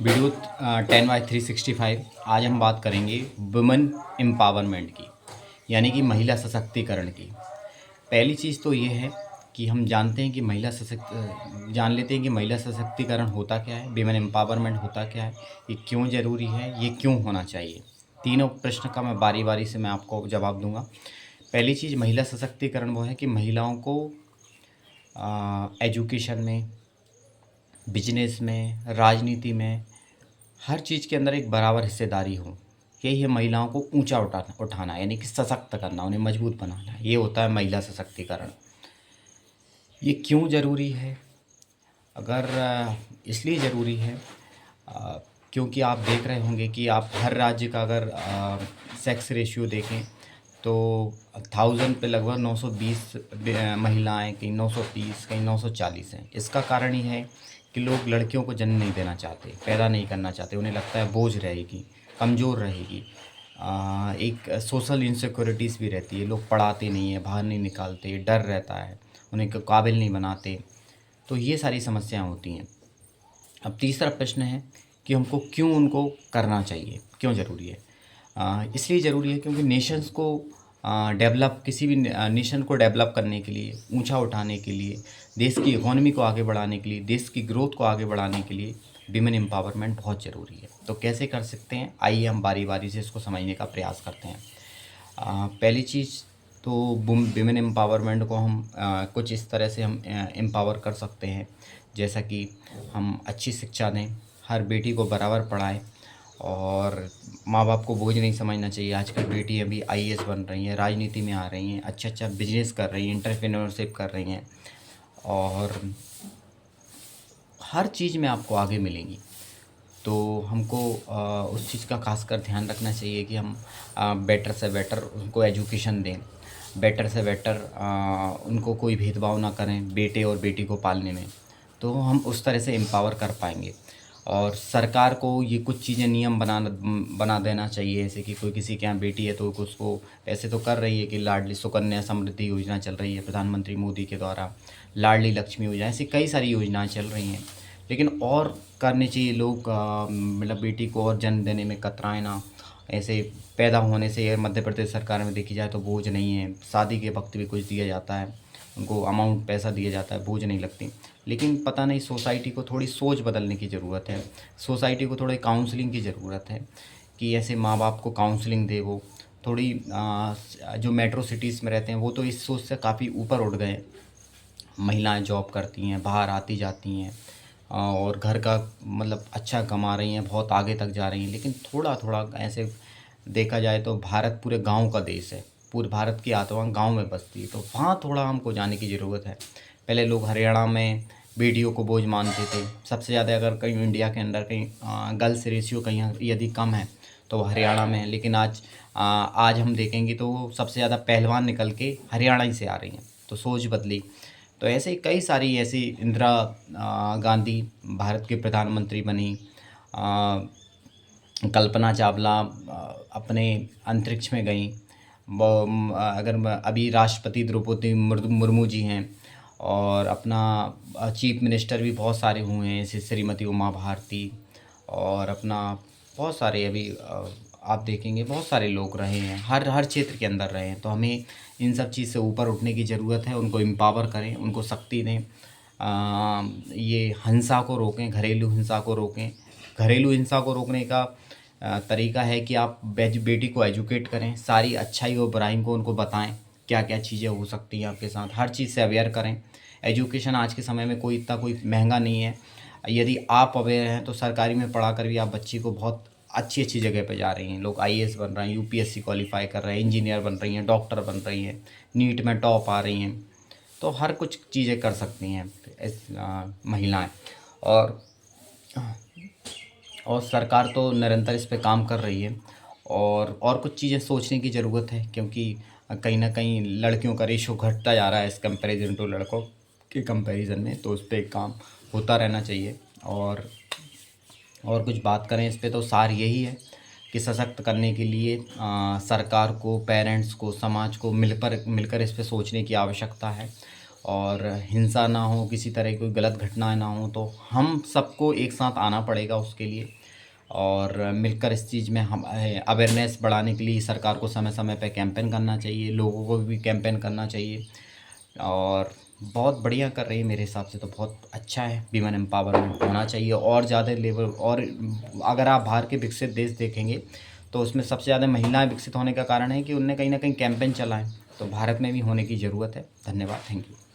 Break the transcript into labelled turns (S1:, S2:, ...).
S1: Video 10/365। आज हम बात करेंगे वुमेन एम्पावरमेंट की, यानी कि महिला सशक्तिकरण की। पहली चीज़ तो ये है कि हम जानते हैं कि जान लेते हैं कि महिला सशक्तिकरण होता क्या है, वुमेन एम्पावरमेंट होता क्या है, ये क्यों ज़रूरी है, ये क्यों होना चाहिए। तीनों प्रश्न का मैं बारी बारी से मैं आपको जवाब दूंगा। पहली चीज़, महिला सशक्तिकरण वो है कि महिलाओं को एजुकेशन में, बिजनेस में, राजनीति में, हर चीज़ के अंदर एक बराबर हिस्सेदारी हो। यही है महिलाओं को ऊंचा उठाना, यानी कि सशक्त करना, उन्हें मजबूत बनाना। ये होता है महिला सशक्तिकरण। ये क्यों ज़रूरी है? अगर इसलिए ज़रूरी है क्योंकि आप देख रहे होंगे कि आप हर राज्य का अगर सेक्स रेशियो देखें तो 1000 पे लगभग 920 महिलाएं, कहीं 930, कहीं 940 हैं। इसका कारण ये है कि लोग लड़कियों को जन्म नहीं देना चाहते, पैदा नहीं करना चाहते। उन्हें लगता है बोझ रहेगी, कमज़ोर रहेगी। एक सोशल इनसिक्योरिटीज़ भी रहती है, लोग पढ़ाते नहीं हैं, बाहर नहीं निकालते, डर रहता है, उन्हें काबिल नहीं बनाते। तो ये सारी समस्याएं होती हैं। अब तीसरा प्रश्न है कि हमको क्यों उनको करना चाहिए, क्यों ज़रूरी है। इसलिए ज़रूरी है क्योंकि नेशंस को डेवलप, किसी भी नेशन को डेवलप करने के लिए, ऊंचा उठाने के लिए, देश की इकोनॉमी को आगे बढ़ाने के लिए, देश की ग्रोथ को आगे बढ़ाने के लिए विमेन एम्पावरमेंट बहुत ज़रूरी है। तो कैसे कर सकते हैं, आइए हम बारी बारी से इसको समझने का प्रयास करते हैं। पहली चीज़ तो विमेन एम्पावरमेंट को हम कुछ इस तरह से हम एम्पावर कर सकते हैं, जैसा कि हम अच्छी शिक्षा दें, हर बेटी को बराबर पढ़ाएं, और माँ बाप को बोझ नहीं समझना चाहिए। आजकल बेटी अभी आईएएस बन रही हैं, राजनीति में आ रही हैं, अच्छा अच्छा बिजनेस कर रही हैं, एंटरप्रेन्योरशिप कर रही हैं, और हर चीज़ में आपको आगे मिलेंगी। तो हमको उस चीज़ का खासकर ध्यान रखना चाहिए कि हम बेटर से बेटर उनको एजुकेशन दें, बेटर से बेटर उनको कोई भेदभाव ना करें बेटे और बेटी को पालने में। तो हम उस तरह से एम्पावर कर पाएंगे। और सरकार को ये कुछ चीज़ें नियम बना देना चाहिए, जैसे कि कोई किसी के यहाँ बेटी है तो उसको, ऐसे तो कर रही है कि लाडली सुकन्या समृद्धि योजना चल रही है प्रधानमंत्री मोदी के द्वारा, लाडली लक्ष्मी योजना, ऐसी कई सारी योजनाएं चल रही हैं। लेकिन और करने चाहिए। लोग मतलब बेटी को और जन्म देने में कतराएं ना। ऐसे पैदा होने से ये मध्य प्रदेश सरकार में देखी जाए तो बोझ नहीं है, शादी के वक्त भी कुछ दिया जाता है, उनको अमाउंट पैसा दिया जाता है, बोझ नहीं लगती। लेकिन पता नहीं, सोसाइटी को थोड़ी सोच बदलने की ज़रूरत है, सोसाइटी को थोड़ी काउंसलिंग की ज़रूरत है कि ऐसे माँ बाप को काउंसलिंग दे। वो थोड़ी जो मेट्रो सिटीज़ में रहते हैं वो तो इस सोच से काफ़ी ऊपर उठ गए। महिलाएं जॉब करती हैं, बाहर आती जाती हैं, और घर का मतलब अच्छा कमा रही हैं, बहुत आगे तक जा रही हैं। लेकिन थोड़ा थोड़ा ऐसे देखा जाए तो भारत पूरे गांव का देश है, पूरे भारत की आत्मा गांव में बसती है। तो वहाँ थोड़ा हमको जाने की ज़रूरत है। पहले लोग हरियाणा में बेटियों को बोझ मानते थे सबसे ज़्यादा। अगर कहीं इंडिया के अंदर कहीं गर्ल्स रेशियो कहीं यदि कम है तो वो हरियाणा में है। लेकिन आज हम देखेंगे तो सबसे ज़्यादा पहलवान निकल के हरियाणा ही से आ रही हैं। तो सोच बदली। तो ऐसे कई सारी ऐसी इंदिरा गांधी भारत की प्रधानमंत्री बनी, कल्पना चावला अपने अंतरिक्ष में गई। अभी राष्ट्रपति द्रौपदी मुर्मू जी हैं, और अपना चीफ मिनिस्टर भी बहुत सारे हुए हैं, जैसे श्रीमती उमा भारती, और अपना बहुत सारे अभी आप देखेंगे बहुत सारे लोग रहे हैं, हर हर क्षेत्र के अंदर रहे हैं। तो हमें इन सब चीज़ से ऊपर उठने की ज़रूरत है, उनको एम्पावर करें, उनको शक्ति दें। ये हिंसा को रोकें, घरेलू हिंसा को रोकें। घरेलू हिंसा को रोकने का तरीका है कि आप बेटी को एजुकेट करें, सारी अच्छाई और बुराई को उनको बताएं, क्या क्या चीज़ें हो सकती हैं आपके साथ, हर चीज़ से अवेयर करें। एजुकेशन आज के समय में कोई महंगा नहीं है। यदि आप अवेयर हैं तो सरकारी में पढ़ा कर भी आप बच्ची को बहुत अच्छी अच्छी जगह पे जा रही हैं। लोग आईएएस बन रहे हैं, यूपीएससी क्वालिफाई कर रहे हैं, इंजीनियर बन रही हैं, डॉक्टर बन रही हैं, नीट में टॉप आ रही हैं। तो हर कुछ चीज़ें कर सकती हैं महिलाएं। और और सरकार तो निरंतर इस पे काम कर रही है। और कुछ चीज़ें सोचने की ज़रूरत है, क्योंकि कहीं ना कहीं लड़कियों का रेशो घटता जा रहा है इस कंपैरिजन टू लड़कों के कंपैरिजन में। तो उस पर काम होता रहना चाहिए। और कुछ बात करें इस पे तो सार यही है कि सशक्त करने के लिए सरकार को, पेरेंट्स को, समाज को मिलकर इस पे सोचने की आवश्यकता है। और हिंसा ना हो, किसी तरह की कोई गलत घटनाएं ना हो। तो हम सबको एक साथ आना पड़ेगा उसके लिए, और मिलकर इस चीज़ में हम अवेयरनेस बढ़ाने के लिए सरकार को समय समय पे कैंपेन करना चाहिए, लोगों को भी कैंपेन करना चाहिए। और बहुत बढ़िया कर रही है मेरे हिसाब से, तो बहुत अच्छा है, वीमेन एम्पावरमेंट होना चाहिए और ज़्यादा लेवल। और अगर आप बाहर के विकसित देश देखेंगे तो उसमें सबसे ज़्यादा महिलाएं विकसित होने का कारण है कि उनने कहीं ना कहीं कैंपेन चलाएं। तो भारत में भी होने की ज़रूरत है। धन्यवाद, थैंक यू।